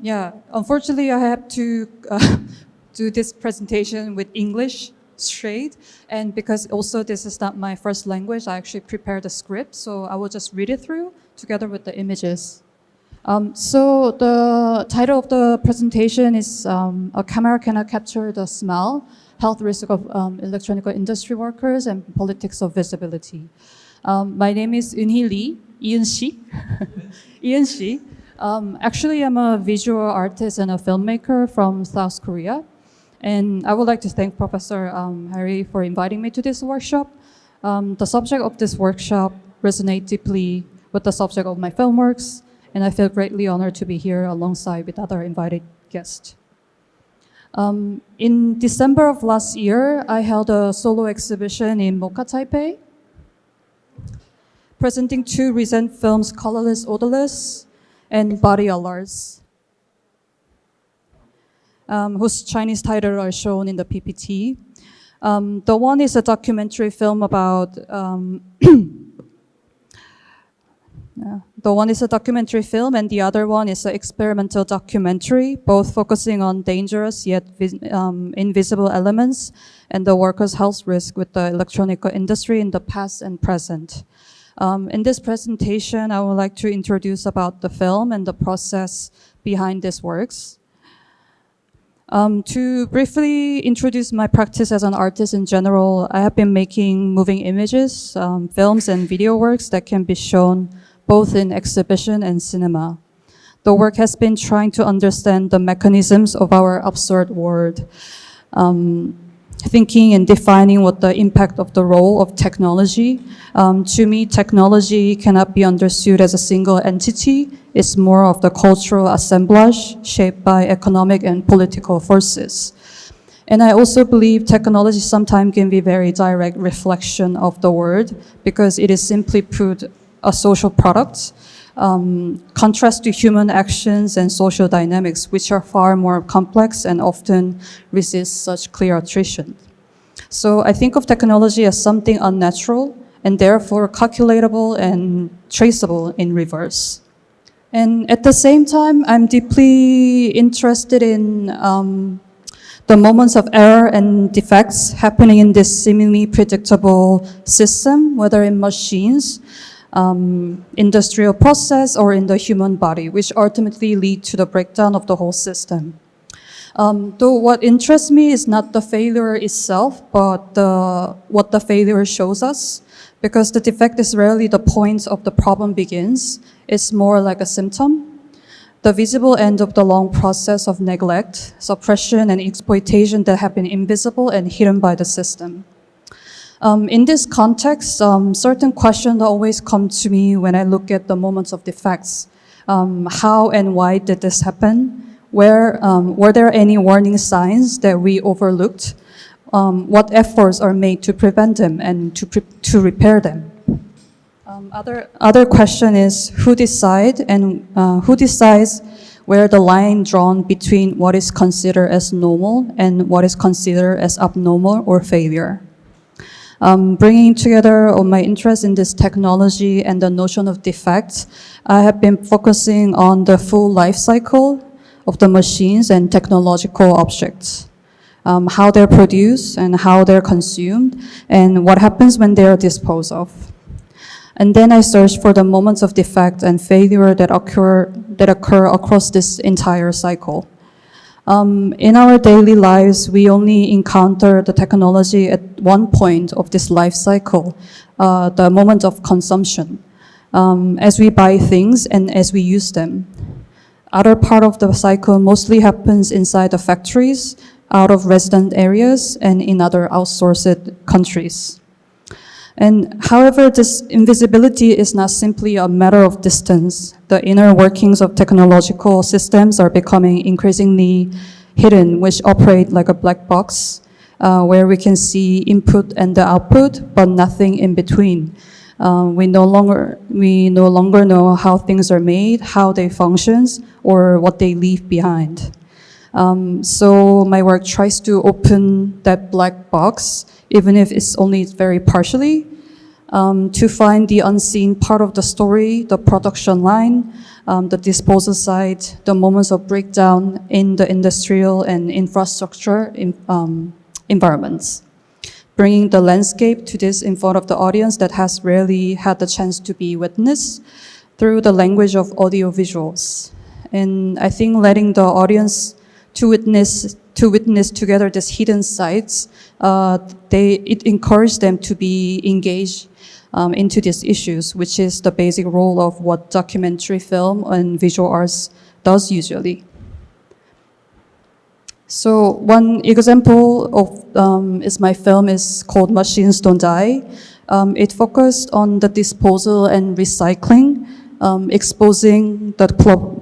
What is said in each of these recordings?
Yeah, unfortunately, I have to do this presentation with English straight, and because also this is not my first language, I actually prepared a script, so I will just read it through together with the images. So the title of the presentation is A Camera Cannot Capture the Smell, Health Risk of Electronic Industry Workers and Politics of Visibility. My name is Eunhee Lee, Ian-shi. Ian-shi. Actually, I'm a visual artist and a filmmaker from South Korea. And I would like to thank Professor Harry for inviting me to this workshop. The subject of this workshop resonates deeply with the subject of my film works, and I feel greatly honored to be here alongside with other invited guests. In December of last year, I held a solo exhibition in Mocha, Taipei, presenting two recent films, Colorless, Odorless, and Body Alerts, whose Chinese titles are shown in the PPT. The one is a documentary film about the one is a documentary film, and the other one is an experimental documentary, both focusing on dangerous yet invisible elements and the workers' health risk with the electronic industry in the past and present. In this presentation, I would like to introduce about the film and the process behind these works. To briefly introduce my practice as an artist in general, I have been making moving images, films, and video works that can be shown both in exhibition and cinema. The work has been trying to understand the mechanisms of our absurd world, thinking and defining what the impact of the role of technology. To me, technology cannot be understood as a single entity. It's more of the cultural assemblage shaped by economic and political forces. And I also believe technology sometimes can be very direct reflection of the world because it is simply put a social product, contrast to human actions and social dynamics, which are far more complex and often resist such clear attrition. So I think of technology as something unnatural and therefore calculatable and traceable in reverse. And at the same time, I'm deeply interested in the moments of error and defects happening in this seemingly predictable system, whether in machines, industrial process, or in the human body, which ultimately lead to the breakdown of the whole system. Though what interests me is not the failure itself, but what the failure shows us, because the defect is rarely the point of the problem begins. It's more like a symptom, the visible end of the long process of neglect, suppression, and exploitation that have been invisible and hidden by the system. In this context, certain questions always come to me when I look at the moments of defects. How and why did this happen? Were there any warning signs that we overlooked? What efforts are made to prevent them and to repair them? Other question is who decides where the line drawn between what is considered as normal and what is considered as abnormal or failure? Bringing together all my interest in this technology and the notion of defects, I have been focusing on the full life cycle of the machines and technological objects, how they're produced and how they're consumed, and what happens when they're disposed of. And then I searched for the moments of defect and failure that occur across this entire cycle. In our daily lives, we only encounter the technology at one point of this life cycle, the moment of consumption, as we buy things and as we use them. Other part of the cycle mostly happens inside the factories, out of resident areas, and in other outsourced countries. And however, this invisibility is not simply a matter of distance. The inner workings of technological systems are becoming increasingly hidden, which operate like a black box, where we can see input and the output, but nothing in between. We no longer know how things are made, how they function, or what they leave behind. So my work tries to open that black box, even if it's only very partially, to find the unseen part of the story, the production line, the disposal site, the moments of breakdown in the industrial and infrastructure environments, bringing the landscape to this in front of the audience that has rarely had the chance to be witnessed through the language of audio visuals. And I think letting the audience to witness together these hidden sites, it encouraged them to be engaged into these issues, which is the basic role of what documentary film and visual arts does usually. So one example of is my film is called Machines Don't Die. It focused on the disposal and recycling, exposing the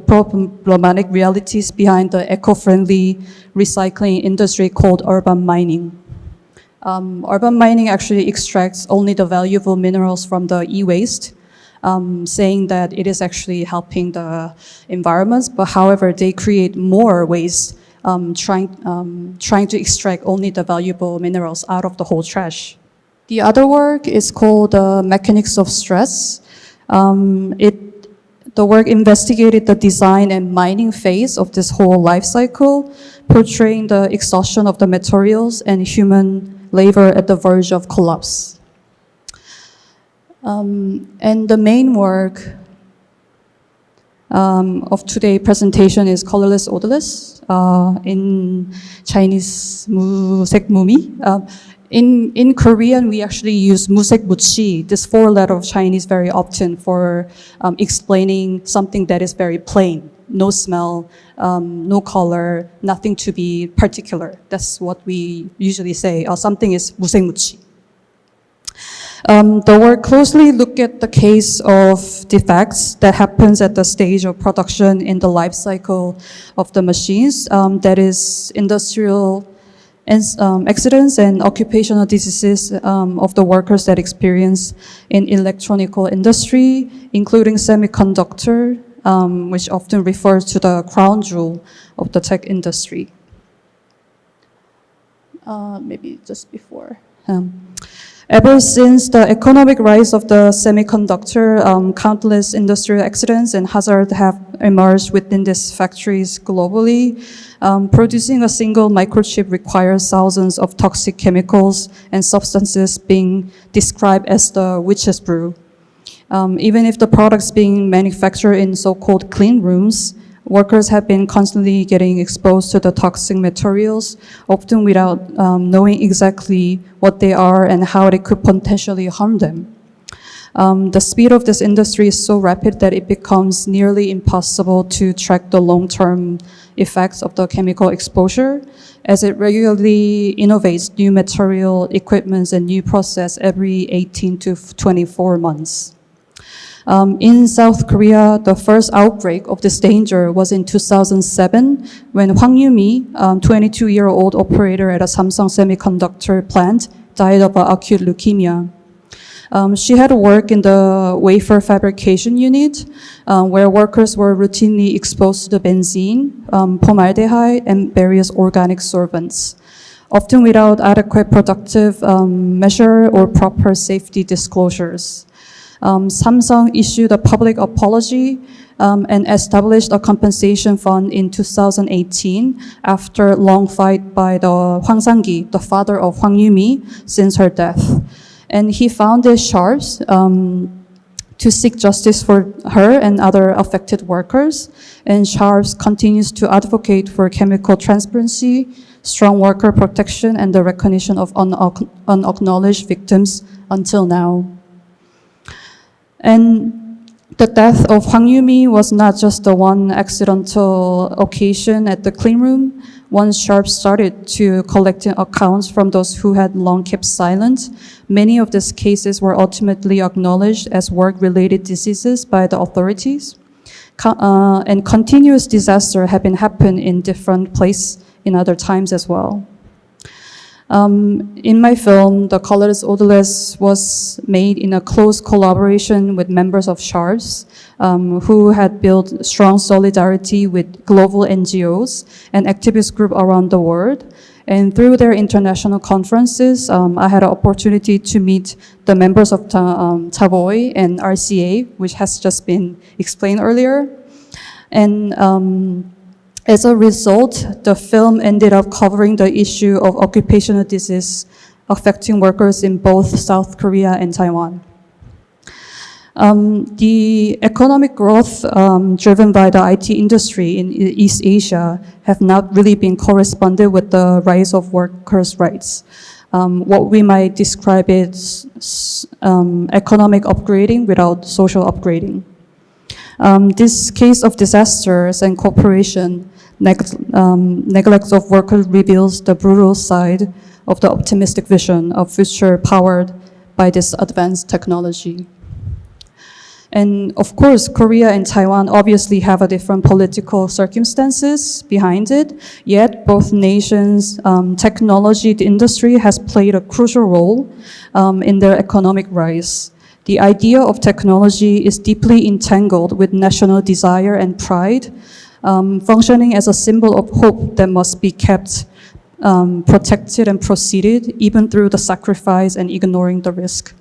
problematic realities behind the eco-friendly recycling industry called urban mining. Urban mining actually extracts only the valuable minerals from the e-waste, saying that it is actually helping the environment, but however, they create more waste, trying to extract only the valuable minerals out of the whole trash. The other work is called Mechanics of Stress. The work investigated the design and mining phase of this whole life cycle, portraying the exhaustion of the materials and human labor at the verge of collapse. And the main work of today's presentation is Colorless, Odorless, in Chinese, 무색 무미. In Korean, we actually use 무색 무치, this four-letter of Chinese, very often for explaining something that is very plain, no smell, no color, nothing to be particular. That's what we usually say. Something is 무색 무치. The work closely look at the case of defects that happens at the stage of production in the life cycle of the machines, that is industrial accidents and occupational diseases of the workers that experience in electronical industry, including semiconductor, which often refers to the crown jewel of the tech industry. Maybe just before. Ever since the economic rise of the semiconductor, countless industrial accidents and hazards have emerged within these factories globally. Producing a single microchip requires thousands of toxic chemicals and substances being described as the witch's brew. Even if the products being manufactured in so-called clean rooms, workers have been constantly getting exposed to the toxic materials, often without knowing exactly what they are and how they could potentially harm them. The speed of this industry is so rapid that it becomes nearly impossible to track the long-term effects of the chemical exposure, as it regularly innovates new material, equipment, and new process every 18 to 24 months. In South Korea, the first outbreak of this danger was in 2007 when Hwang Yu-mi, 22-year-old operator at a Samsung semiconductor plant, died of acute leukemia. She had worked in the wafer fabrication unit, where workers were routinely exposed to the benzene, formaldehyde, and various organic solvents, often without adequate protective measure or proper safety disclosures. Samsung issued a public apology and established a compensation fund in 2018 after a long fight by the Hwang Sang-gi, the father of Hwang Yu-mi, since her death. And he founded Sharps to seek justice for her and other affected workers. And Sharps continues to advocate for chemical transparency, strong worker protection, and the recognition of unacknowledged victims until now. And the death of Hwang Yu-mi was not just the one accidental occasion at the clean room. Once Sharp started to collecting accounts from those who had long kept silent, many of these cases were ultimately acknowledged as work-related diseases by the authorities. And continuous disaster have been happening in different places in other times as well. In my film, The Colorless Odorless was made in a close collaboration with members of Sharps, who had built strong solidarity with global NGOs and activist groups around the world. And through their international conferences, I had an opportunity to meet the members of Tavoy and RCA, which has just been explained earlier. And as a result, the film ended up covering the issue of occupational disease affecting workers in both South Korea and Taiwan. The economic growth driven by the IT industry in East Asia have not really been corresponded with the rise of workers' rights. What we might describe as economic upgrading without social upgrading. This case of disasters and cooperation neglect of workers reveals the brutal side of the optimistic vision of future powered by this advanced technology. And of course, Korea and Taiwan obviously have a different political circumstances behind it, yet both nations' technology industry has played a crucial role in their economic rise. The idea of technology is deeply entangled with national desire and pride, functioning as a symbol of hope that must be kept protected and proceeded even through the sacrifice and ignoring the risk.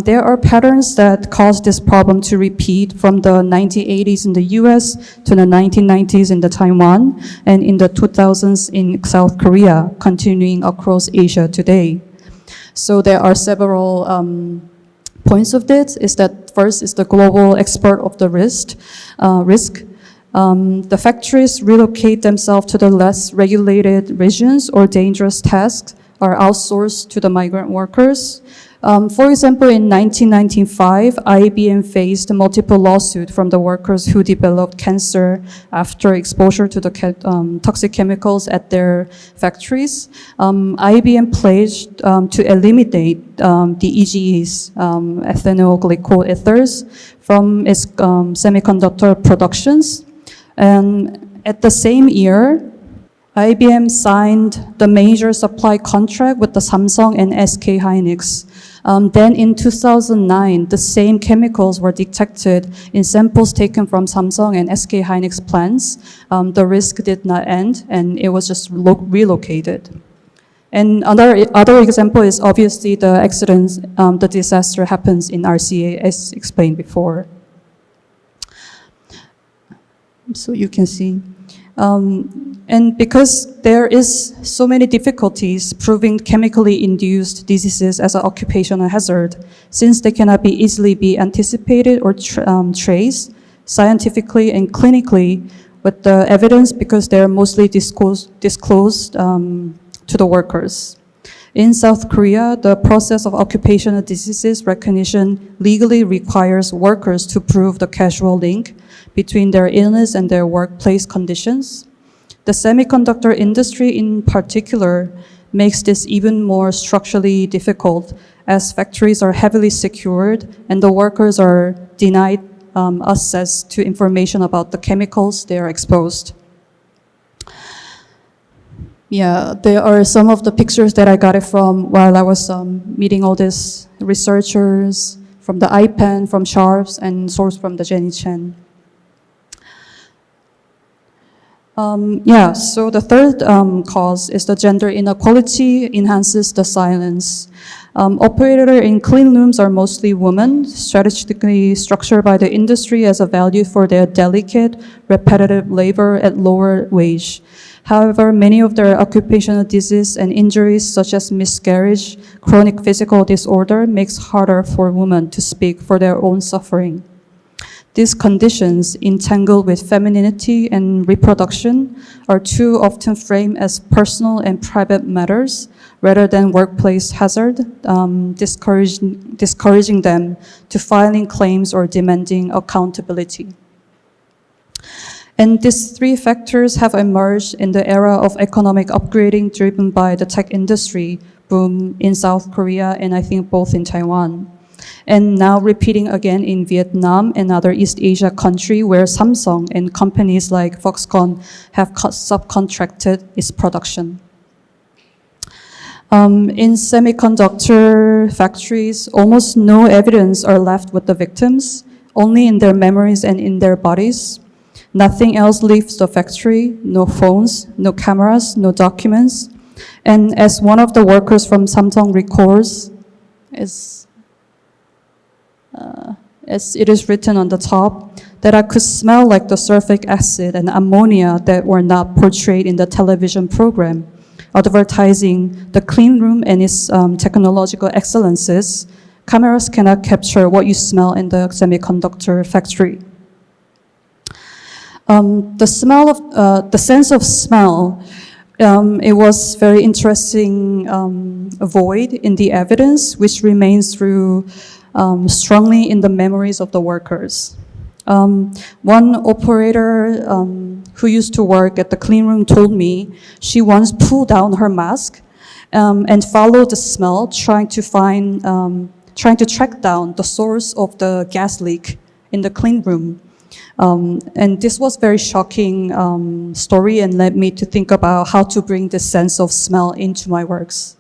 There are patterns that cause this problem to repeat from the 1980s in the US to the 1990s in the Taiwan and in the 2000s in South Korea, continuing across Asia today. So there are several points of this. Is that first is the global export of the risk. The factories relocate themselves to the less regulated regions or dangerous tasks are outsourced to the migrant workers. For example, in 1995, IBM faced multiple lawsuits from the workers who developed cancer after exposure to the toxic chemicals at their factories. IBM pledged to eliminate the EGEs, ethanol glycol ethers, from its semiconductor productions. And at the same year, IBM signed the major supply contract with the Samsung and SK Hynix. Then in 2009, the same chemicals were detected in samples taken from Samsung and SK Hynix plants. The risk did not end, and it was just relocated. And other example is obviously the accidents, the disaster happens in RCA, as explained before. So you can see. And because there is so many difficulties proving chemically induced diseases as an occupational hazard, since they cannot be easily be anticipated or traced scientifically and clinically with the evidence, because they're mostly disclosed to the workers. In South Korea, the process of occupational diseases recognition legally requires workers to prove the causal link between their illness and their workplace conditions. The semiconductor industry in particular makes this even more structurally difficult, as factories are heavily secured and the workers are denied access to information about the chemicals they are exposed. Yeah, there are some of the pictures that I got it from while I was meeting all these researchers from the IPEN, from Sharps, and sourced from the Jenny Chen. So the third cause is the gender inequality enhances the silence. Operators in clean rooms are mostly women, strategically structured by the industry as a value for their delicate, repetitive labor at lower wage. However, many of their occupational disease and injuries, such as miscarriage, chronic physical disorder, makes harder for women to speak for their own suffering. These conditions, entangled with femininity and reproduction, are too often framed as personal and private matters rather than workplace hazard, discouraging them to filing claims or demanding accountability. And these three factors have emerged in the era of economic upgrading driven by the tech industry boom in South Korea and I think both in Taiwan. And now repeating again in Vietnam and other East Asia countries where Samsung and companies like Foxconn have subcontracted its production. In semiconductor factories, almost no evidence are left with the victims, only in their memories and in their bodies. Nothing else leaves the factory, no phones, no cameras, no documents. And as one of the workers from Samsung recalls, as it is written on the top, that I could smell like the sulfuric acid and ammonia that were not portrayed in the television program, advertising the clean room and its technological excellences. Cameras cannot capture what you smell in the semiconductor factory. The sense of smell, it was very interesting void in the evidence, which remains through strongly in the memories of the workers. One operator who used to work at the clean room told me she once pulled down her mask and followed the smell, trying to track down the source of the gas leak in the clean room. And this was very shocking story and led me to think about how to bring this sense of smell into my works.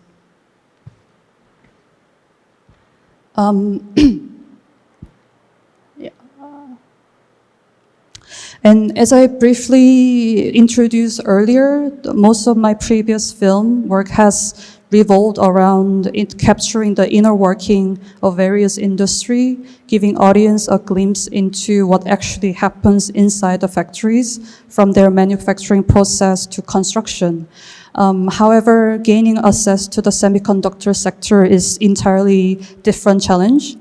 And as I briefly introduced earlier, most of my previous film work has revolved around capturing the inner working of various industry, giving audience a glimpse into what actually happens inside the factories, from their manufacturing process to construction. However, gaining access to the semiconductor sector is entirely different challenge,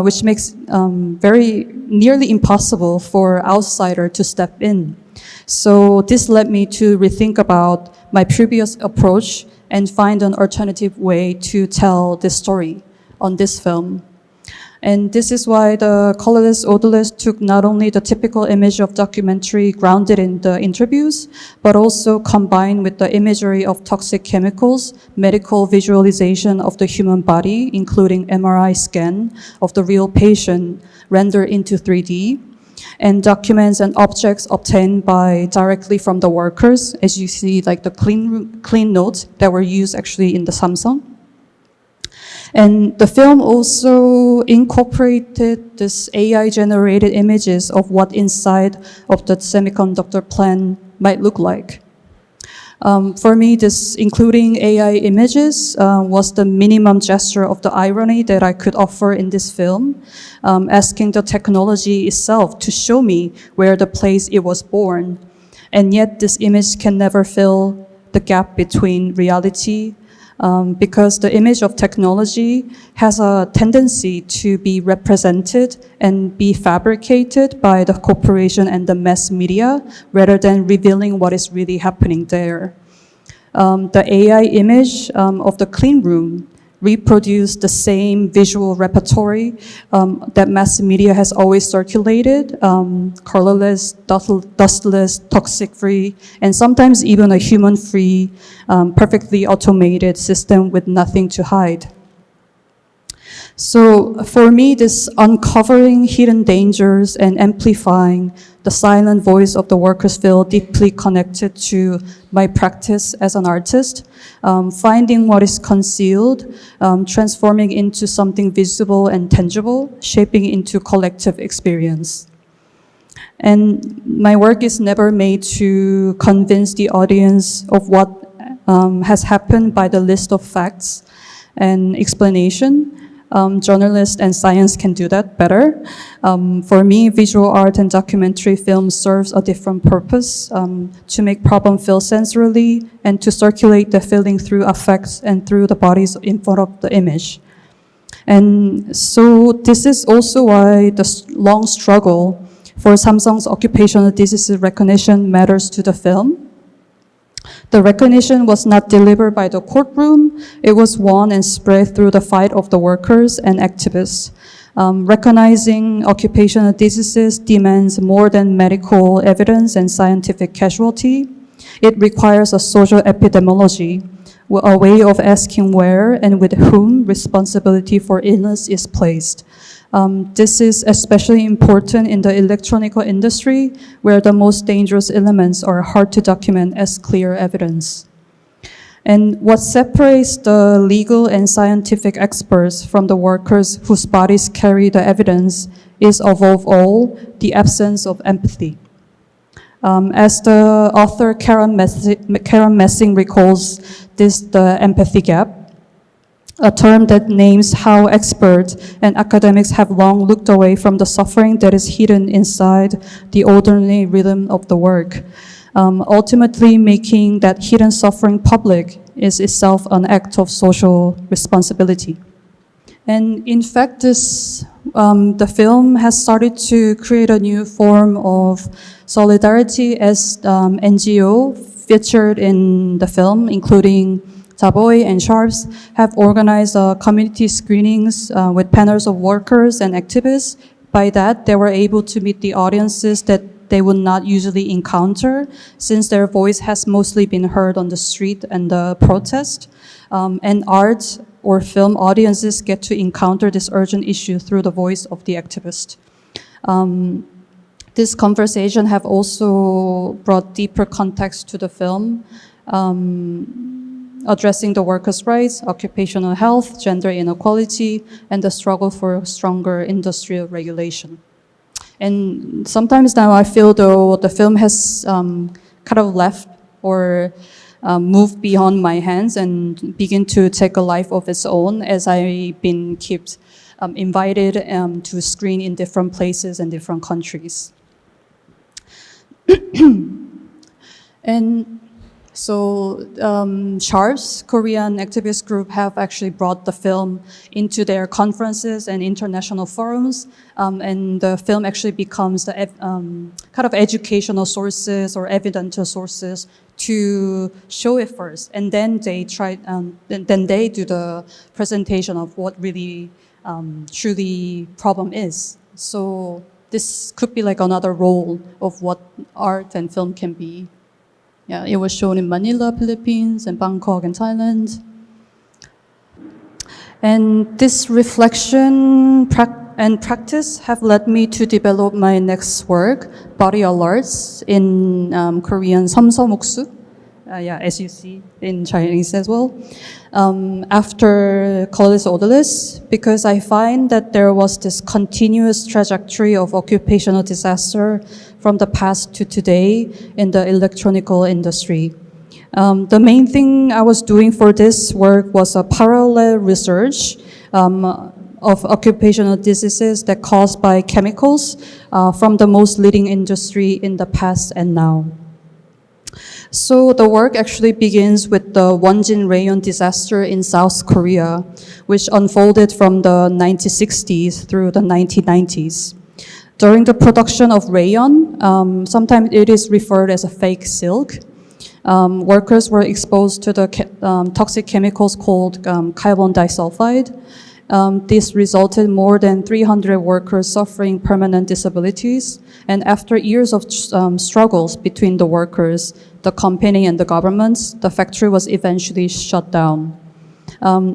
which makes very nearly impossible for outsider to step in. So this led me to rethink about my previous approach and find an alternative way to tell this story on this film. And this is why the colorless, odorless took not only the typical image of documentary grounded in the interviews, but also combined with the imagery of toxic chemicals, medical visualization of the human body, including MRI scan of the real patient rendered into 3D, and documents and objects obtained directly from the workers, as you see, like the clean notes that were used actually in the Samsung. And the film also incorporated this AI-generated images of what inside of the semiconductor plant might look like. For me, this including AI images was the minimum gesture of the irony that I could offer in this film, asking the technology itself to show me where the place it was born. And yet this image can never fill the gap between reality, because the image of technology has a tendency to be represented and be fabricated by the corporation and the mass media rather than revealing what is really happening there. The AI image of the clean room reproduced the same visual repertory that mass media has always circulated, colorless, dustless, toxic-free, and sometimes even a human-free, perfectly automated system with nothing to hide. So for me, this uncovering hidden dangers and amplifying the silent voice of the workers feel deeply connected to my practice as an artist, finding what is concealed, transforming into something visible and tangible, shaping into collective experience. And my work is never made to convince the audience of what has happened by the list of facts and explanation. Journalists and science can do that better. For me, visual art and documentary film serves a different purpose, to make problem feel sensorily and to circulate the feeling through affects and through the bodies in front of the image. And so this is also why the long struggle for Samsung's occupational disease recognition matters to the film. The recognition was not delivered by the courtroom. It was won and spread through the fight of the workers and activists. Recognizing occupational diseases demands more than medical evidence and scientific casualty. It requires a social epidemiology, a way of asking where and with whom responsibility for illness is placed. This is especially important in the electronic industry, where the most dangerous elements are hard to document as clear evidence. And what separates the legal and scientific experts from the workers whose bodies carry the evidence is, above all, the absence of empathy. As the author Karen Messing recalls, this the empathy gap, a term that names how experts and academics have long looked away from the suffering that is hidden inside the ordinary rhythm of the work. Ultimately, making that hidden suffering public is itself an act of social responsibility. And in fact, the film has started to create a new form of solidarity as NGO featured in the film, including Taboy and Sharps, have organized community screenings with panels of workers and activists. By that, they were able to meet the audiences that they would not usually encounter, since their voice has mostly been heard on the street and the protest. And art or film audiences get to encounter this urgent issue through the voice of the activist. This conversation have also brought deeper context to the film, addressing the workers' rights, occupational health, gender inequality, and the struggle for stronger industrial regulation. And sometimes now I feel though the film has kind of left or moved beyond my hands and begin to take a life of its own as I've been kept invited to screen in different places and different countries. And so Sharps, Korean activist group, have actually brought the film into their conferences and international forums, and the film actually becomes the kind of educational sources or evidential sources to show it first, and then they then they do the presentation of what really truly problem is. So this could be like another role of what art and film can be. Yeah, it was shown in Manila, Philippines, and Bangkok, and Thailand. And this reflection and practice have led me to develop my next work, Body Alerts, in Korean, 섬섬옥수. Yeah, as you see in Chinese as well. After Collis Odalis, because I find that there was this continuous trajectory of occupational disaster from the past to today in the electronical industry. The main thing I was doing for this work was a parallel research of occupational diseases that caused by chemicals from the most leading industry in the past and now. So the work actually begins with the Wonjin rayon disaster in South Korea, which unfolded from the 1960s through the 1990s. During the production of rayon, sometimes it is referred as a fake silk. Workers were exposed to the toxic chemicals called carbon disulfide. This resulted more than 300 workers suffering permanent disabilities. And after years of struggles between the workers, the company and the governments, the factory was eventually shut down.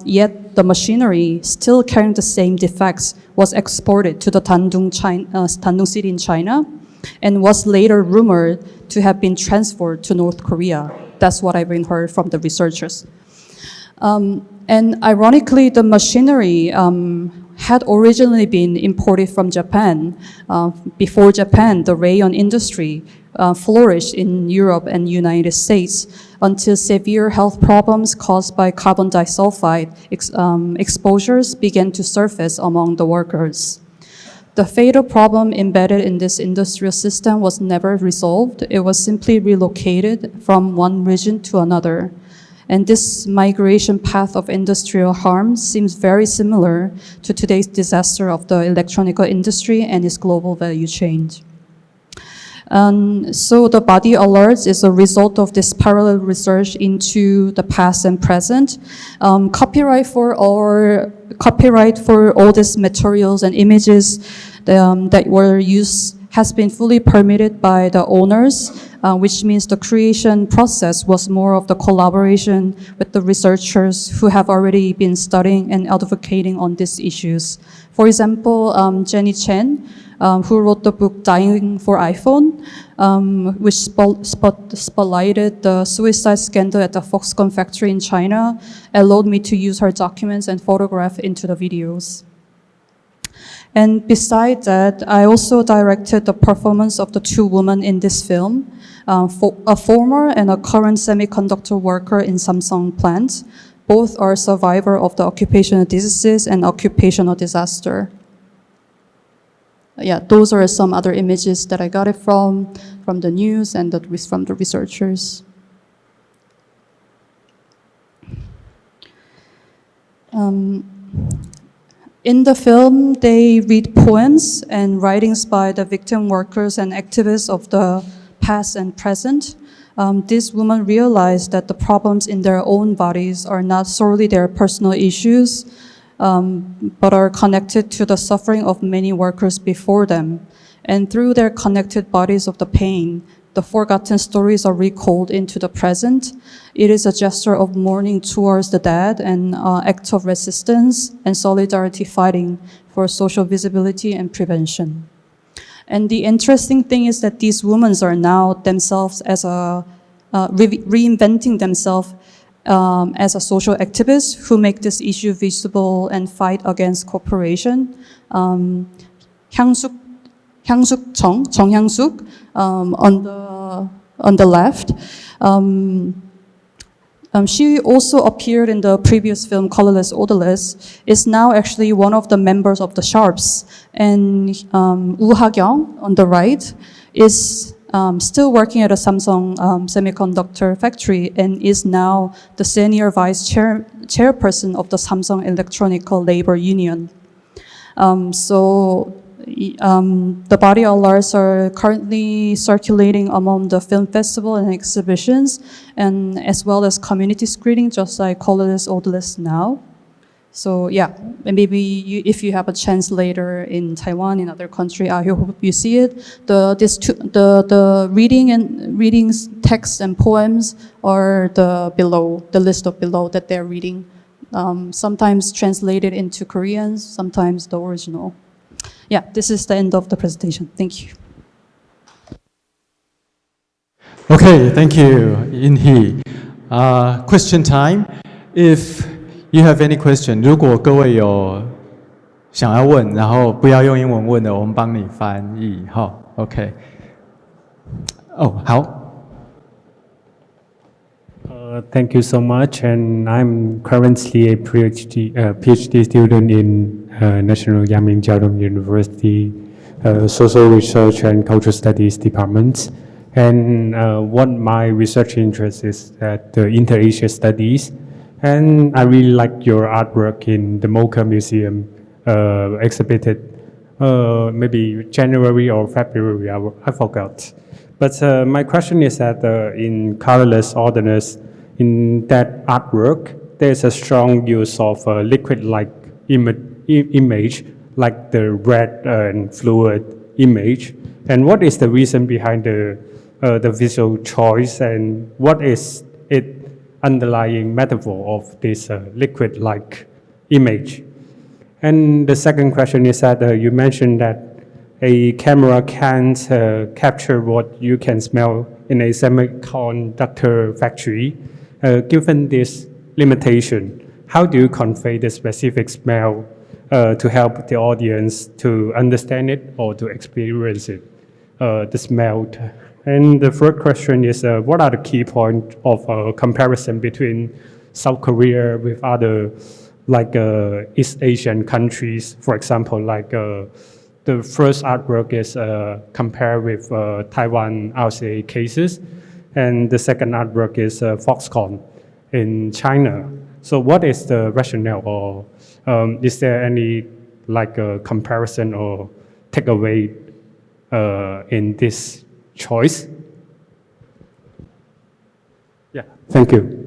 Yet the machinery, still carrying the same defects, was exported to the Dandong city in China and was later rumored to have been transferred to North Korea. That's what I've been heard from the researchers. And ironically, the machinery had originally been imported from Japan. Before Japan, the rayon industry flourished in Europe and United States until severe health problems caused by carbon disulfide exposures began to surface among the workers. The fatal problem embedded in this industrial system was never resolved. It was simply relocated from one region to another. And this migration path of industrial harm seems very similar to today's disaster of the electronic industry and its global value chain. So the Body Alerts is a result of this parallel research into the past and present. Copyright for all these materials and images that were used has been fully permitted by the owners, which means the creation process was more of the collaboration with the researchers who have already been studying and advocating on these issues. For example, Jenny Chen, who wrote the book Dying for iPhone, which spotlighted the suicide scandal at the Foxconn factory in China, allowed me to use her documents and photograph into the videos. And beside that, I also directed the performance of the two women in this film, for a former and a current semiconductor worker in Samsung plant. Both are survivor of the occupational diseases and occupational disaster. Yeah, those are some other images that I got it from the news and from the researchers. In the film, they read poems and writings by the victim workers and activists of the past and present. These women realized that the problems in their own bodies are not solely their personal issues, but are connected to the suffering of many workers before them. And through their connected bodies of the pain, the forgotten stories are recalled into the present. It is a gesture of mourning towards the dead and act of resistance and solidarity fighting for social visibility and prevention. And the interesting thing is that these women are now themselves as reinventing themselves as a social activist who make this issue visible and fight against corporation. 정향숙, on the left. She also appeared in the previous film Colorless, Odorless, is now actually one of the members of the Sharps. And Woo Ha-kyung, on the right, is still working at a Samsung semiconductor factory and is now the senior vice chairperson of the Samsung Electronic Labor Union. The body of Lars are currently circulating among the film festival and exhibitions, and as well as community screening, just like Colorless, Odorless now. So yeah, and maybe if you have a chance later in Taiwan, in other country, I hope you see it. The readings, texts and poems are the list of below that they're reading. Sometimes translated into Korean, sometimes the original. Yeah, this is the end of the presentation. Thank you. Okay, thank you, In-hee. Question time. If you have any question, 如果各位有想要问，然后不要用英文问的，我们帮你翻译。好 ，OK。好。Thank you so much, and I'm currently a PhD student in National Yangming Jiaodong University Social Research and Cultural Studies Department. And what my research interest is at the Inter-Asia Studies. And I really like your artwork in the MoCA Museum exhibited maybe January or February, I forgot. But my question is that in Colorless, Odorless, in that artwork, there's a strong use of liquid-like image, like the red and fluid image. And what is the reason behind the visual choice, and what is it underlying metaphor of this liquid-like image? And the second question is that you mentioned that a camera can't capture what you can smell in a semiconductor factory. Given this limitation, how do you convey the specific smell to help the audience to understand it or to experience it, the smell? And the third question is, what are the key points of comparison between South Korea with other like East Asian countries? For example, like the first artwork is compared with Taiwan RCA cases, and the second artwork is Foxconn in China. So what is the rationale, or is there any like comparison or takeaway in this choice? Yeah, thank you.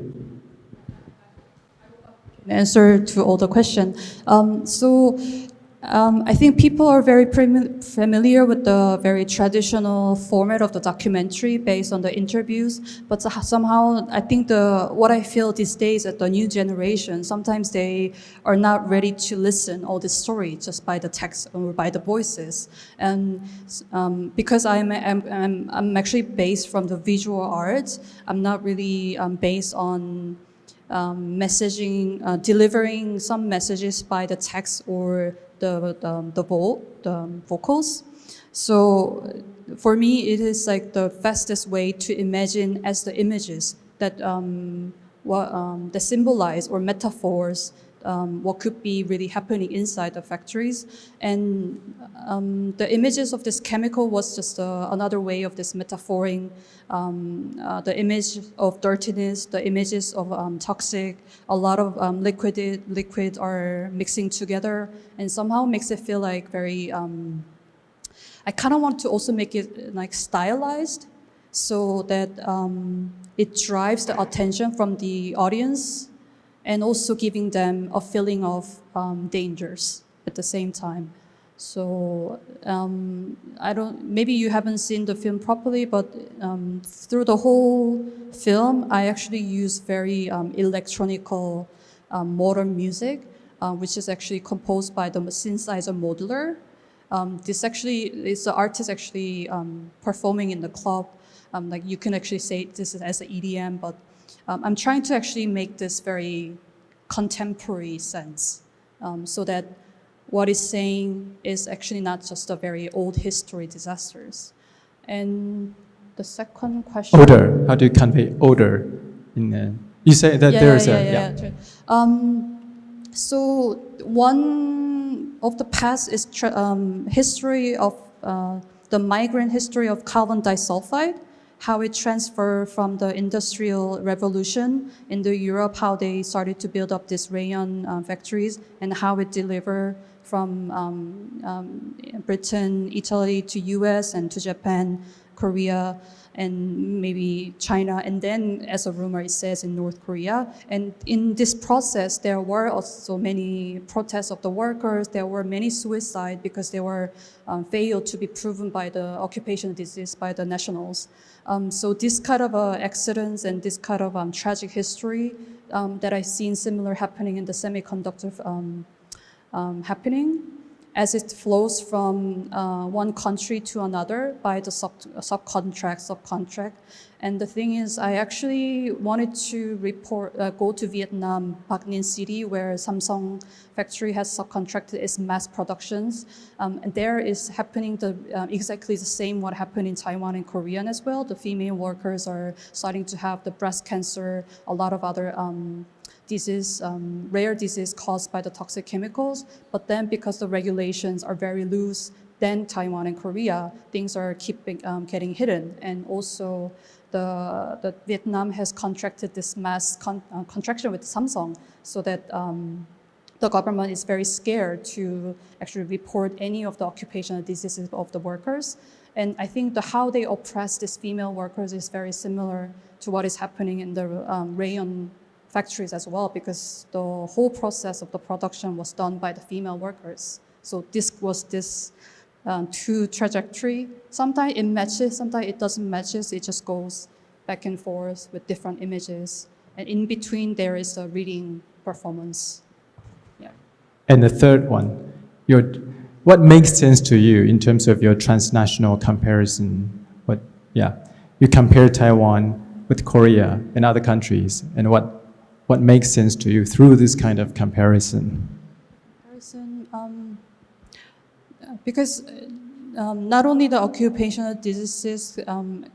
Answer to all the questions. I think people are very familiar with the very traditional format of the documentary based on the interviews, but somehow I think what I feel these days at the new generation, sometimes they are not ready to listen all this story just by the text or by the voices. And because I'm actually based from the visual arts, I'm not really based on messaging, delivering some messages by the text or the vocals. So for me, it is like the fastest way to imagine as the images that that symbolize or metaphors what could be really happening inside the factories. And the images of this chemical was just another way of this metaphoring the image of dirtiness, the images of toxic, a lot of liquids are mixing together, and somehow makes it feel like very, I kind of want to also make it like stylized so that it drives the attention from the audience and also giving them a feeling of dangers at the same time. So maybe you haven't seen the film properly, but through the whole film, I actually use very electronical modern music, which is actually composed by the synthesizer modular. This actually is the artist actually performing in the club. Like you can actually say this is as an EDM, but I'm trying to actually make this very contemporary sense, so that what it's saying is actually not just a very old history disasters. And the second question. Odor. How do you convey odor? You say that there's a. So one of the past is history of the migrant history of carbon disulfide, how it transferred from the industrial revolution in Europe, how they started to build up these rayon factories, and how it delivered from Britain, Italy to US and to Japan, Korea, and maybe China, and then, as a rumor it says, in North Korea. And in this process, there were also many protests of the workers. There were many suicides because they were failed to be proven by the occupational disease by the nationals. So this kind of accidents and this kind of tragic history that I've seen similar happening in the semiconductor happening, as it flows from one country to another by the subcontract. And the thing is, I actually wanted to go to Vietnam, Bac Ninh City, where Samsung factory has subcontracted its mass productions. And there is happening exactly the same what happened in Taiwan and Korea as well. The female workers are starting to have the breast cancer, a lot of other disease, rare disease caused by the toxic chemicals. But then because the regulations are very loose, then Taiwan and Korea, things are getting hidden. And also the Vietnam has contracted this mass contraction with Samsung, so that the government is very scared to actually report any of the occupational diseases of the workers. And I think how they oppress these female workers is very similar to what is happening in the rayon factories as well, because the whole process of the production was done by the female workers. So this was two trajectory. Sometimes it matches, sometimes it doesn't match. It just goes back and forth with different images. And in between, there is a reading performance. Yeah. And the third one, what makes sense to you in terms of your transnational comparison? You compare Taiwan with Korea and other countries, and what makes sense to you through this kind of comparison? Because not only the occupational diseases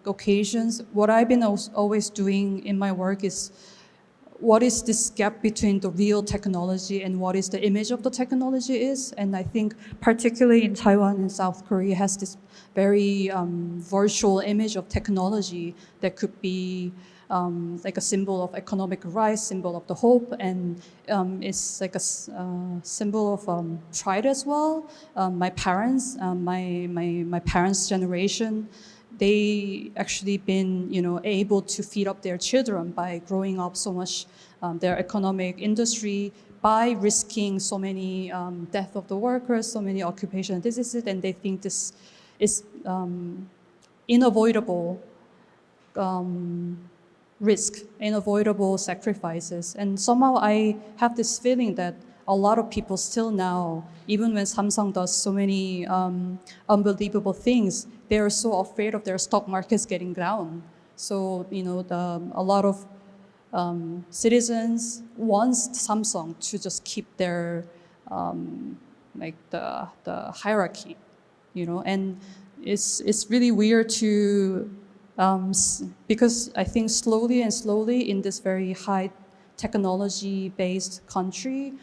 occasions, what I've been always doing in my work is what is this gap between the real technology and what is the image of the technology is. And I think particularly in Taiwan and South Korea has this very virtual image of technology that could be like a symbol of economic rise, symbol of the hope, and it's like a symbol of pride as well. My parents, my parents' generation, they actually been able to feed up their children by growing up so much their economic industry, by risking so many death of the workers, so many occupational diseases, and they think this is unavoidable risk, unavoidable sacrifices. And somehow I have this feeling that a lot of people still now, even when Samsung does so many unbelievable things, they are so afraid of their stock markets getting down. So, a lot of citizens want Samsung to just keep their like the hierarchy, you know, and it's really weird to because I think slowly in this very high technology-based country,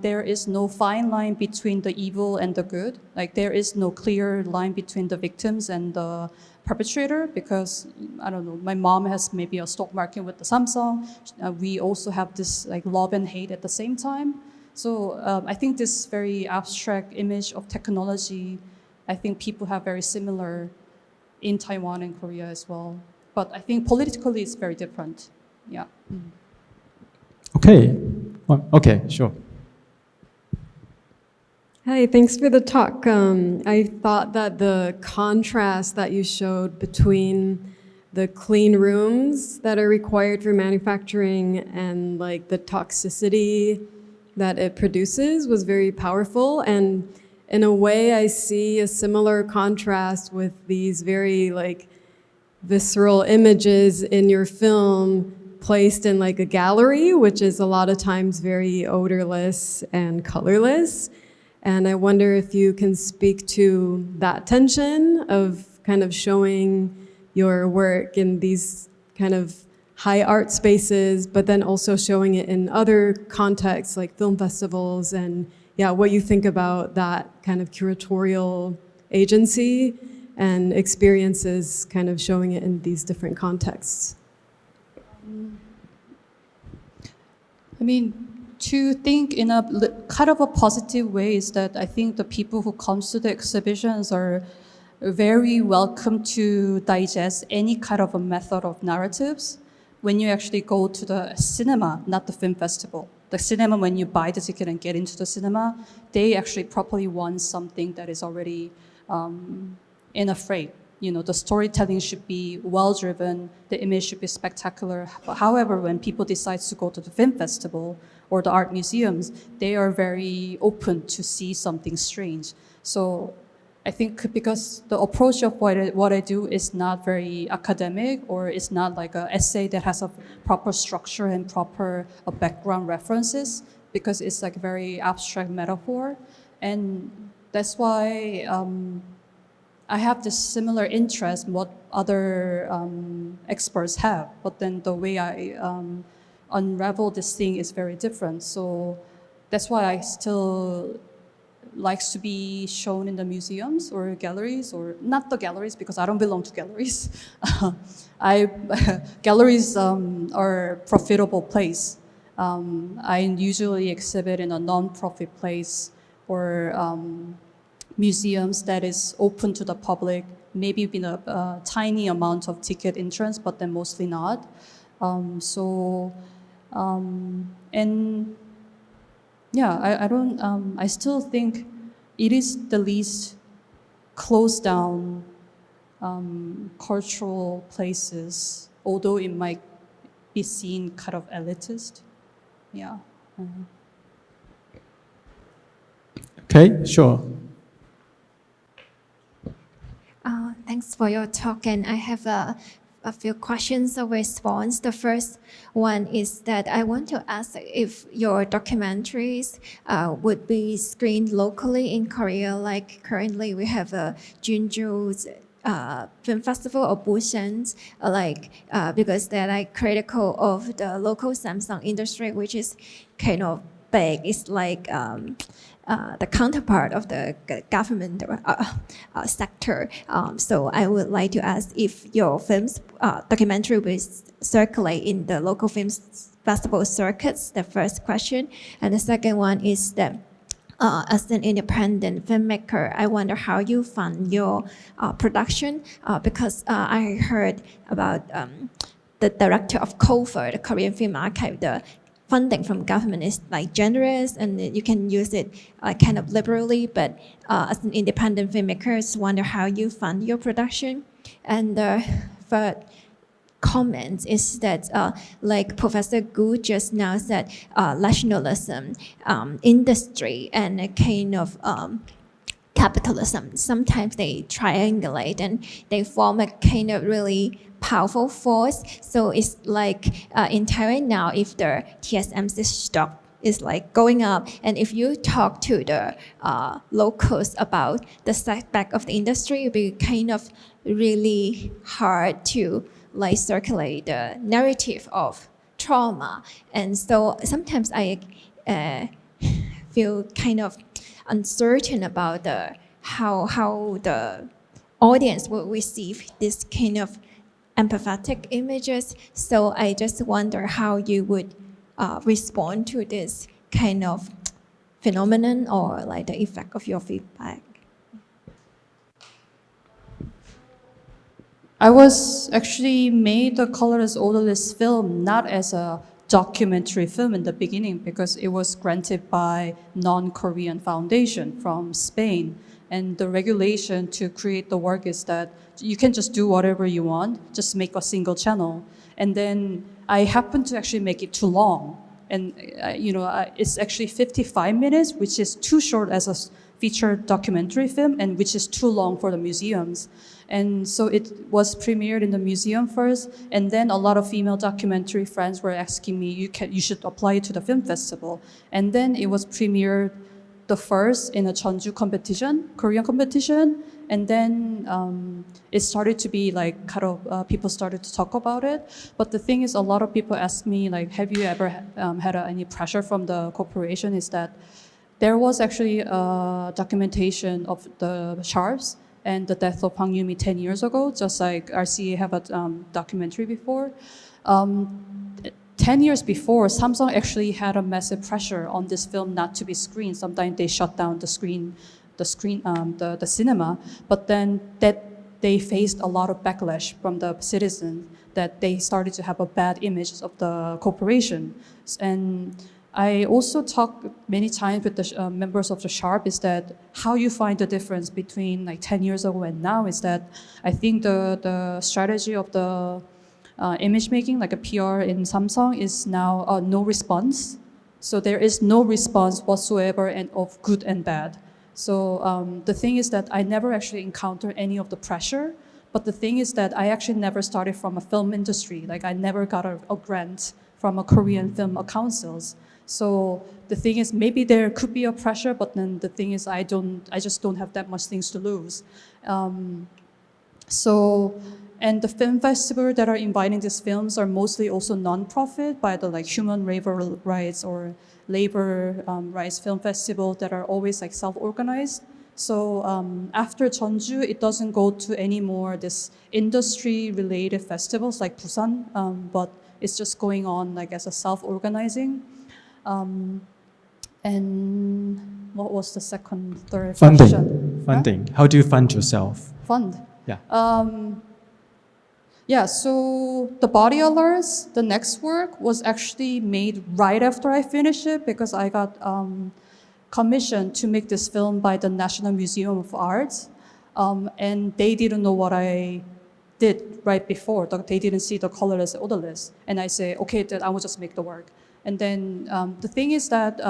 there is no fine line between the evil and the good. Like there is no clear line between the victims and the perpetrator because, I don't know, my mom has maybe a stock market with the Samsung. We also have this like love and hate at the same time. So I think this very abstract image of technology, I think people have very similar in Taiwan and Korea as well. But I think politically it's very different. Yeah. Mm. Okay. Okay, sure. Hi, thanks for the talk. I thought that the contrast that you showed between the clean rooms that are required for manufacturing and like the toxicity that it produces was very powerful. And in a way, I see a similar contrast with these very like visceral images in your film placed in like a gallery, which is a lot of times very odorless and colorless. And I wonder if you can speak to that tension of kind of showing your work in these kind of high art spaces, but then also showing it in other contexts like film festivals and yeah, what you think about that kind of curatorial agency and experiences kind of showing it in these different contexts. I mean, to think in a kind of a positive way is that I think the people who come to the exhibitions are very welcome to digest any kind of a method of narratives when you actually go to the cinema, not the film festival. The cinema, when you buy the ticket and get into the cinema, they actually properly want something that is already in a frame. You know, the storytelling should be well-driven, the image should be spectacular. However, when people decide to go to the film festival or the art museums, they are very open to see something strange. So I think because the approach of what I do is not very academic, or it's not like an essay that has a proper structure and proper background references, because it's like a very abstract metaphor. And that's why I have this similar interest in what other experts have, but then the way I unravel this thing is very different. So that's why I still likes to be shown in the museums or galleries, or not the galleries because I don't belong to galleries. Galleries are a profitable place. I usually exhibit in a non-profit place or museums that is open to the public, maybe with a tiny amount of ticket entrance, but then mostly not. And yeah, I don't. I still think it is the least closed down cultural places, although it might be seen kind of elitist. Yeah. Okay, sure. Thanks for your talk, and I have a few questions or response. The first one is that I want to ask if your documentaries would be screened locally in Korea, like currently we have a Jeonju's film festival or Busan's, because they're like critical of the local Samsung industry, which is kind of big. It's like the counterpart of the government sector. So I would like to ask if your films documentary will circulate in the local film festival circuits, the first question. And the second one is that as an independent filmmaker, I wonder how you fund your production, because I heard about the director of KOFA, the Korean Film Archive, the funding from government is like generous and you can use it kind of liberally, but as an independent filmmaker, I just wonder how you fund your production. And the third comment is that, like Professor Gu just now said, nationalism, industry, and a kind of capitalism, sometimes they triangulate and they form a kind of really powerful force. So it's like in Taiwan now, if the TSMC stock is like going up. And if you talk to the locals about the setback of the industry, it will be kind of really hard to like circulate the narrative of trauma. And so sometimes I feel kind of uncertain about how the audience will receive this kind of empathetic images. So I just wonder how you would respond to this kind of phenomenon or like the effect of your feedback. I was actually made the colorless, odorless film not as a documentary film in the beginning because it was granted by non-Korean foundation from Spain. And the regulation to create the work is that you can just do whatever you want, just make a single channel. And then I happened to actually make it too long. And it's actually 55 minutes, which is too short as a feature documentary film and which is too long for the museums. And so it was premiered in the museum first, and then a lot of female documentary friends were asking me, you should apply it to the film festival. And then it was premiered the first in a Jeonju competition, Korean competition, and then it started to be like people started to talk about it. But the thing is, a lot of people ask me like, have you ever had any pressure from the corporation? Is that there was actually a documentation of the sharps and the death of Hwang Yumi 10 years ago, just like RCA have a documentary before. 10 years before, Samsung actually had a massive pressure on this film not to be screened. Sometimes they shut down the cinema, but then that they faced a lot of backlash from the citizens that they started to have a bad image of the corporation. And I also talked many times with the members of the Sharp is that how you find the difference between like 10 years ago and now is that I think the strategy of the image making, like a PR in Samsung, is now no response. So there is no response whatsoever and of good and bad. So the thing is that I never actually encountered any of the pressure, but the thing is that I actually never started from a film industry. Like I never got a grant from a Korean film councils. So the thing is, maybe there could be a pressure, but then the thing is, I just don't have that much things to lose. And the film festival that are inviting these films are mostly also non-profit by the like human labor rights or labor rights film festival that are always like self-organized. So after Jeonju, it doesn't go to any more this industry-related festivals like Busan, but it's just going on like as a self-organizing. And what was the third question? Funding. How do you fund yourself? Fund. Yeah. So the body alerts, the next work was actually made right after I finished it because I got commissioned to make this film by the National Museum of Arts. And they didn't know what I did right before. They didn't see the colorless, odorless. And I say, okay, then I will just make the work. And then the thing is that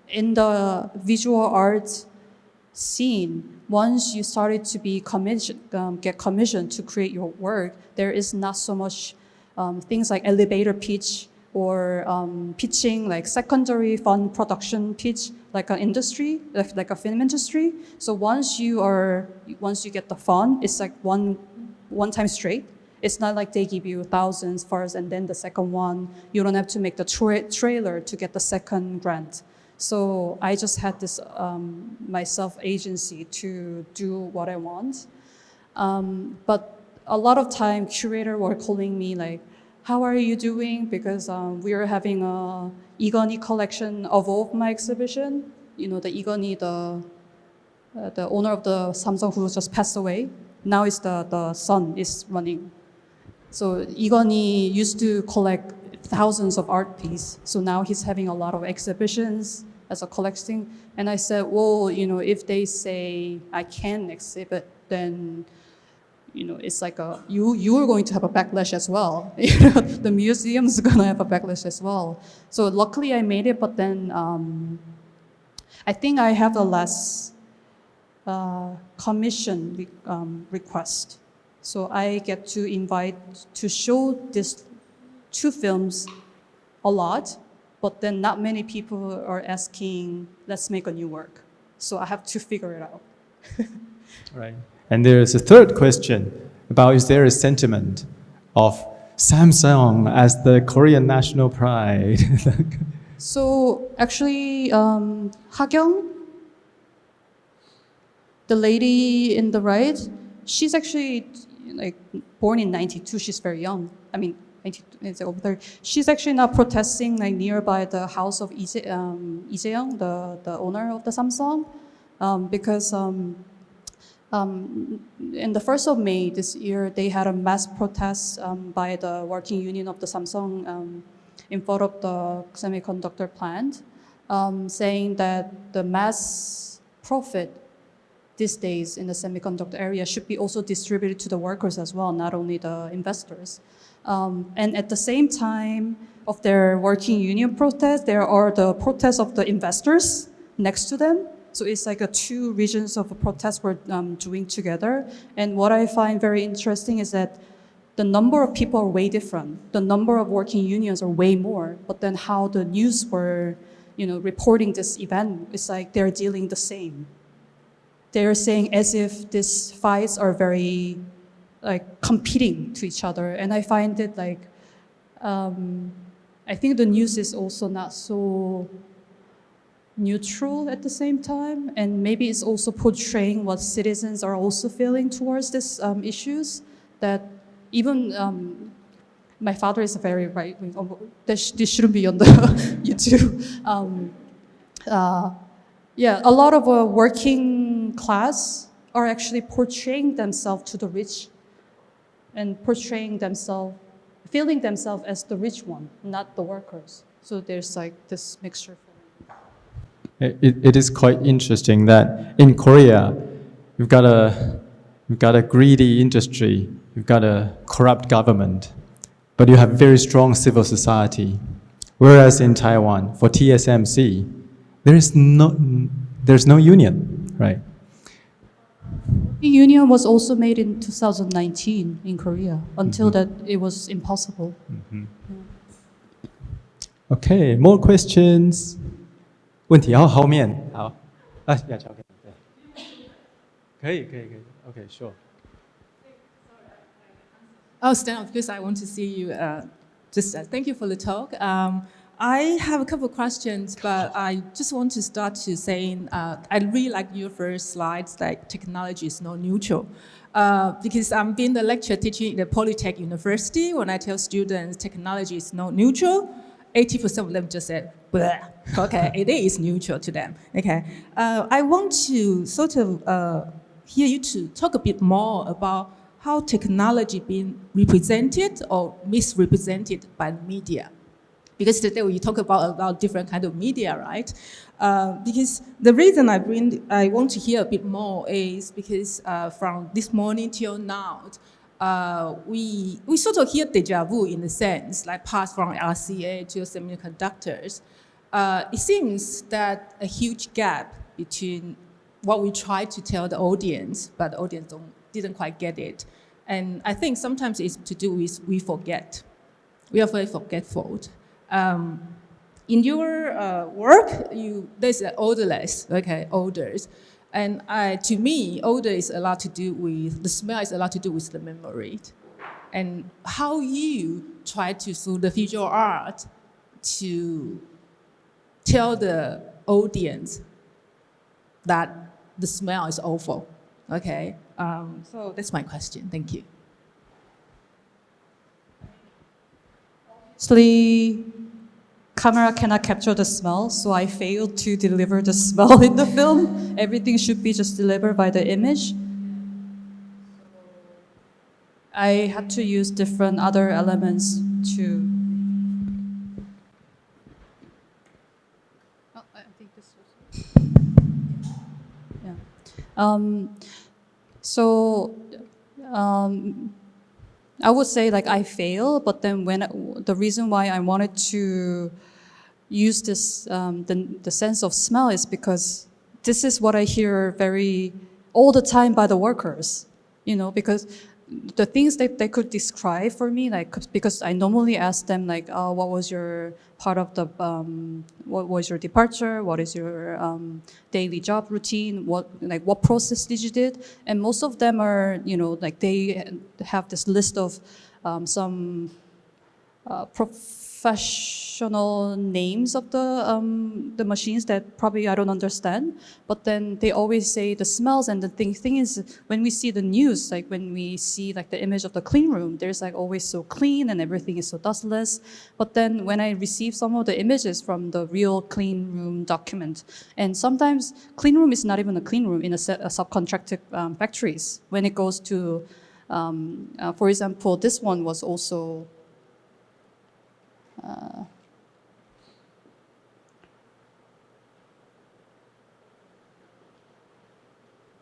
in the visual arts scene, once you started to be get commissioned to create your work, there is not so much things like elevator pitch or pitching like secondary fund production pitch like an industry, like a film industry. So once you get the fund, it's like one time straight. It's not like they give you thousands first and then the second one. You don't have to make the trailer to get the second grant. So I just had this my self-agency to do what I want. But a lot of time curators were calling me like, how are you doing? Because we are having a Igoni collection of my exhibition. You know, the Igoni, the owner of the Samsung who just passed away. Now it's the son is running. So Igoni used to collect thousands of art pieces. So now he's having a lot of exhibitions as a collecting. And I said, well, if they say I can exhibit, then, it's like you are going to have a backlash as well. The museum's going to have a backlash as well. So luckily I made it, but then I think I have a less commission request. So I get to show these two films a lot, but then not many people are asking, let's make a new work. So I have to figure it out. Right. And there's a third question about, is there a sentiment of Samsung as the Korean national pride? So actually, Hakyung, the lady in the right, she's actually like born in 92. She's very young. I mean, 92, it's over 30. She's actually now protesting like nearby the house of Lee Jae-young, the owner of the Samsung, because in the 1st of May this year, they had a mass protest by the working union of the Samsung in front of the semiconductor plant, saying that the mass profit these days in the semiconductor area should be also distributed to the workers as well, not only the investors. And at the same time of their working union protest, there are the protests of the investors next to them. So it's like two regions of a protest we're doing together. And what I find very interesting is that the number of people are way different. The number of working unions are way more. But then how the news were, reporting this event, it's like they're dealing the same. They're saying as if these fights are very like competing to each other. And I find it like, I think the news is also not so neutral at the same time. And maybe it's also portraying what citizens are also feeling towards these issues, that even my father is a very right-wing, this shouldn't be on the YouTube. Yeah, a lot of working class are actually portraying themselves to the rich and portraying themselves, feeling themselves as the rich one, not the workers. So there's like this mixture. It is quite interesting that in Korea, you've got a greedy industry, you've got a corrupt government, but you have very strong civil society. Whereas in Taiwan, for TSMC, there's no union, right? The union was also made in 2019 in Korea. Until that, it was impossible. Okay, more questions? 问题后面好，要交给你，对，可以，okay, sure. I'll stand up because I want to see you. Thank you for the talk. I have a couple of questions, but I just want to start to saying I really like your first slides, like technology is not neutral. Because I'm being the lecturer teaching at the Polytech University. When I tell students technology is not neutral, 80% of them just said, bleh. Okay, it is neutral to them. Okay, I want to sort of hear you to talk a bit more about how technology being represented or misrepresented by the media. Because today we talk about different kind of media, right? Because the reason I want to hear a bit more is because from this morning till now, we sort of hear deja vu in a sense, like pass from RCA to semiconductors. It seems that a huge gap between what we try to tell the audience, but the audience didn't quite get it. And I think sometimes it's to do with we forget. We are very forgetful. In your work, there's odorless, okay, odors. And to me, odor is a lot to do with, the smell is a lot to do with the memory. And how you try to, through the visual art, to tell the audience that the smell is awful, okay? So that's my question, thank you. Obviously, camera cannot capture the smell, so I failed to deliver the smell in the film. Everything should be just delivered by the image. I had to use different other elements to... Oh, I think this was... Yeah. I would say like I fail, but then the reason why I wanted to use this, the sense of smell is because this is what I hear all the time by the workers, because the things that they could describe for me, like, because I normally ask them, like, what was your part of the, what was your departure? What is your daily job routine? What process did you did? And most of them are, you know, like they have this list of some professional names of the machines that probably I don't understand, but then they always say the smells. And the thing is, when we see the news, like when we see like the image of the clean room, there's like always so clean and everything is so dustless. But then when I receive some of the images from the real clean room document, and sometimes clean room is not even a clean room in a subcontracted factories. When it goes to, for example, this one was also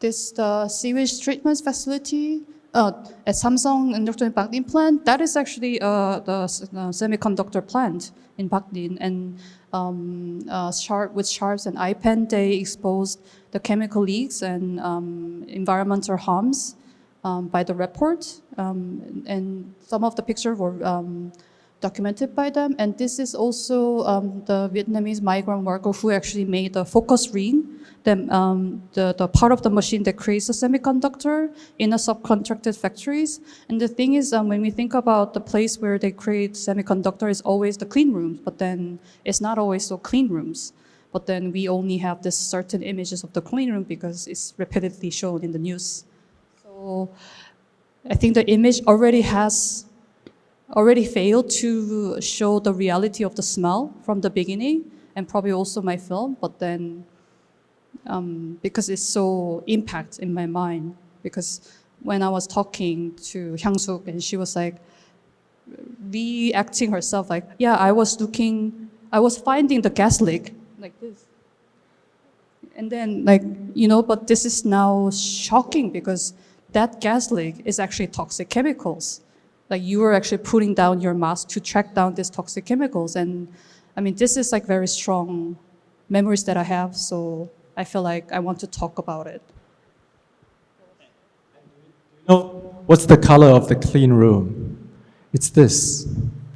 the sewage treatment facility at Samsung Electronic Paknin plant. That is actually the semiconductor plant in Paknin, and with sharps and iPen, they exposed the chemical leaks and environmental harms by the report, and some of the pictures were documented by them. And this is also the Vietnamese migrant worker who actually made the focus ring, the part of the machine that creates the semiconductor in a subcontracted factories. And the thing is, when we think about the place where they create semiconductor, is always the clean rooms, but then it's not always so clean rooms. But then we only have this certain images of the clean room because it's repeatedly shown in the news. So I think the image already failed to show the reality of the smell from the beginning, and probably also my film, but then because it's so impact in my mind, because when I was talking to Hyung-suk and she was like reacting herself like, yeah, I was finding the gas leak like this. And then like, you know, but this is now shocking because that gas leak is actually toxic chemicals. Like you were actually putting down your mask to track down these toxic chemicals. And I mean, this is like very strong memories that I have. So I feel like I want to talk about it. No, what's the color of the clean room? It's this.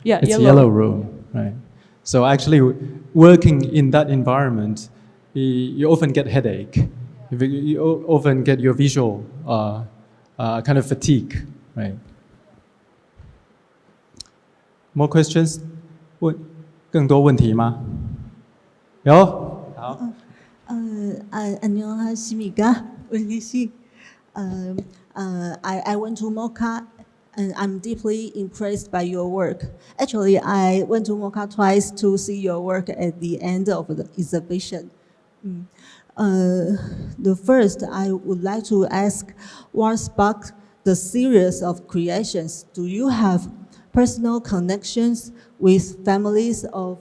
Yeah, it's yellow room, right? So actually working in that environment, you often get headache. You often get your visual kind of fatigue, right? More questions? 更多问题吗？有？好。 안녕하십니까? I went to Mocha and I'm deeply impressed by your work. Actually, I went to Mocha twice to see your work at the end of the exhibition. The first, I would like to ask, what sparked the series of creations? Do you have personal connections with families of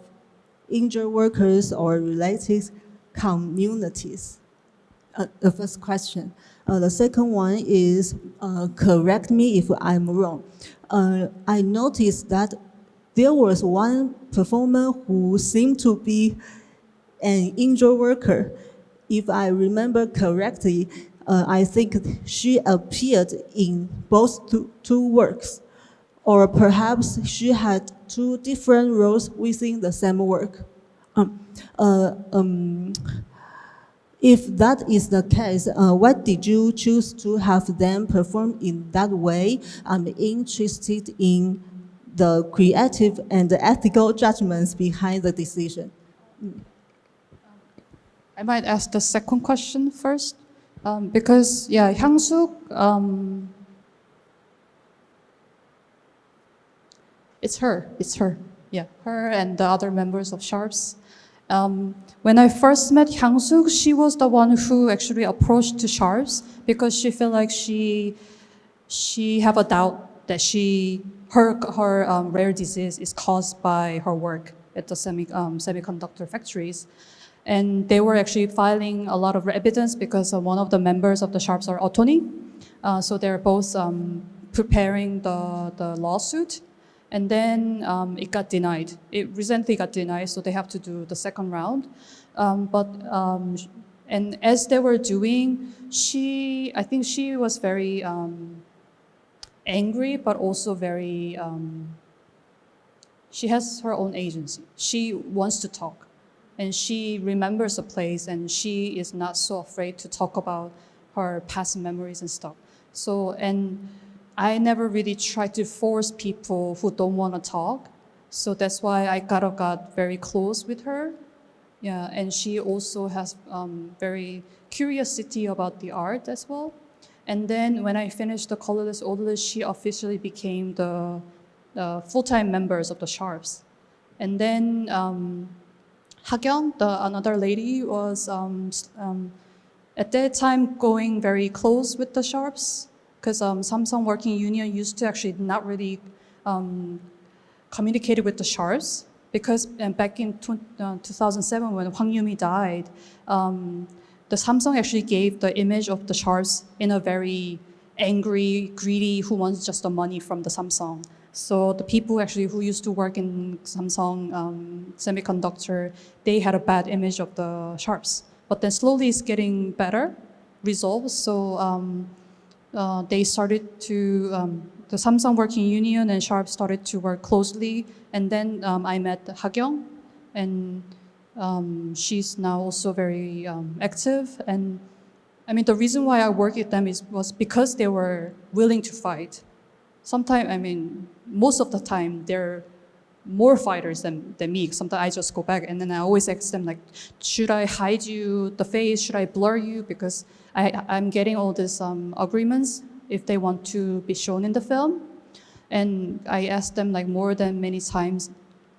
injured workers or related communities? The first question. The second one is, correct me if I'm wrong. I noticed that there was one performer who seemed to be an injured worker. If I remember correctly, I think she appeared in both two works. Or perhaps she had two different roles within the same work. If that is the case, why did you choose to have them perform in that way? I'm interested in the creative and the ethical judgments behind the decision. I might ask the second question first, because yeah, Hyung-suk, it's her, yeah, her and the other members of Sharps. When I first met Hyung-suk, she was the one who actually approached to Sharps because she felt like she have a doubt that her rare disease is caused by her work at the semiconductor factories. And they were actually filing a lot of evidence because one of the members of the Sharps are attorney. So they're both preparing the lawsuit. And then it got denied. It recently got denied, so they have to do the second round. And as they were doing, I think she was very angry, but also very, she has her own agency. She wants to talk, and she remembers a place, and she is not so afraid to talk about her past memories and stuff. So, and I never really try to force people who don't want to talk. So that's why I got very close with her. Yeah, and she also has very curiosity about the art as well. And then when I finished the Colorless Odorless, she officially became the full-time members of the Sharps. And then Hakyung, another lady, was at that time going very close with the Sharps, because Samsung Working Union used to actually not really communicate with the Sharps, because back in 2007 when Hwang Yumi died, the Samsung actually gave the image of the Sharps in a very angry, greedy, who wants just the money from the Samsung. So the people actually who used to work in Samsung semiconductor, they had a bad image of the Sharps. But then slowly it's getting better, resolved. So they started to, the Samsung Working Union and Sharp started to work closely. And then I met Hakyung, and she's now also very active. And I mean, the reason why I work with them was because they were willing to fight. Sometimes, I mean, most of the time, they're more fighters than me. Sometimes I just go back, and then I always ask them, like, should I hide you the face? Should I blur you? Because I'm getting all these agreements if they want to be shown in the film. And I asked them like more than many times,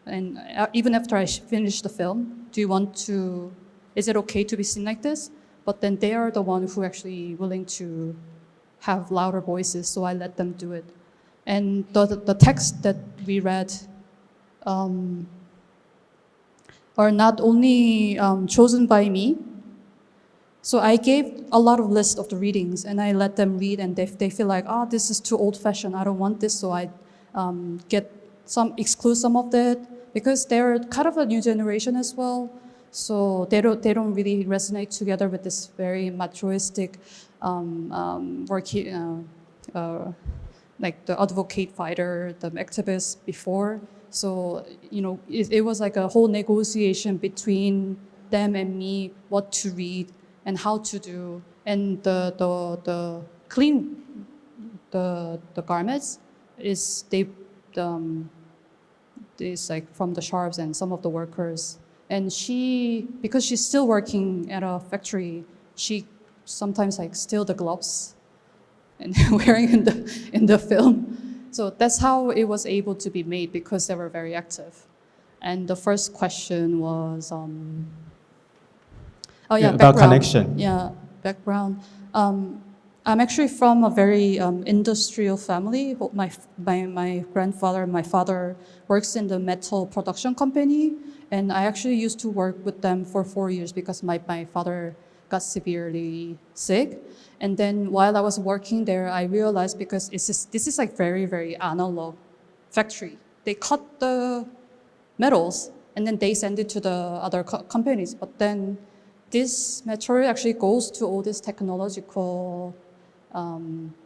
and even after I finished the film, do you want to, is it okay to be seen like this? But then they are the one who actually willing to have louder voices, so I let them do it. And the text that we read are not only chosen by me. So I gave a lot of list of the readings, and I let them read, and they feel like, oh, this is too old-fashioned, I don't want this, so I exclude some of that, because they're kind of a new generation as well. So they don't really resonate together with this very machoistic like the advocate fighter, the activist before. So, you know, it was like a whole negotiation between them and me, what to read and how to do. And the garments is is like from the Sharps and some of the workers. And because she's still working at a factory, she sometimes like steal the gloves and wearing in the film. So that's how it was able to be made, because they were very active. And the first question was, about connection. Yeah, background. I'm actually from a very industrial family. My grandfather and my father works in the metal production company, and I actually used to work with them for 4 years because my father got severely sick. And then while I was working there, I realized, because this is like very, very analog factory. They cut the metals and then they send it to the other companies. But then this material actually goes to all this technological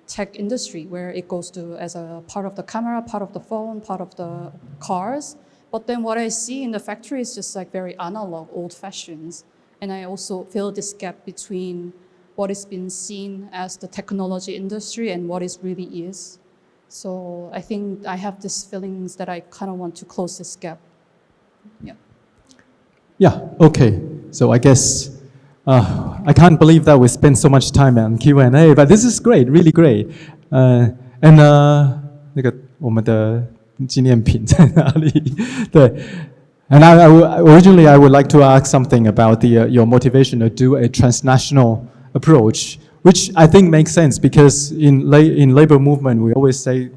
tech industry, where it goes to as a part of the camera, part of the phone, part of the cars. But then what I see in the factory is just like very analog, old fashions. And I also feel this gap between what is being seen as the technology industry and what it really is. So I think I have these feelings that I kind of want to close this gap. Yeah. Yeah, okay. So I guess I can't believe that we spent so much time on Q&A, but this is great, really great. And 那个我们的纪念品在哪里？对。And originally I would like to ask something about your motivation to do a transnational approach, which I think makes sense, because in labor movement we always say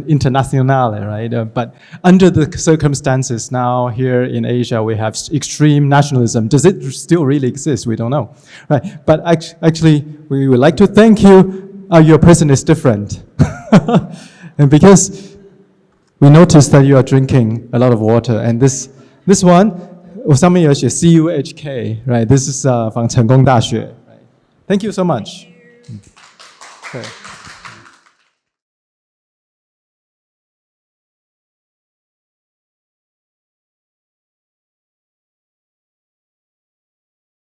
internationale, right? But under the circumstances now here in Asia we have extreme nationalism. Does it still really exist? We don't know, right? But actually we would like to thank you. Your person is different, and because we noticed that you are drinking a lot of water, and this one, 我上面有写 CUHK, right? This is from 成功大学. Thank you so much. Okay.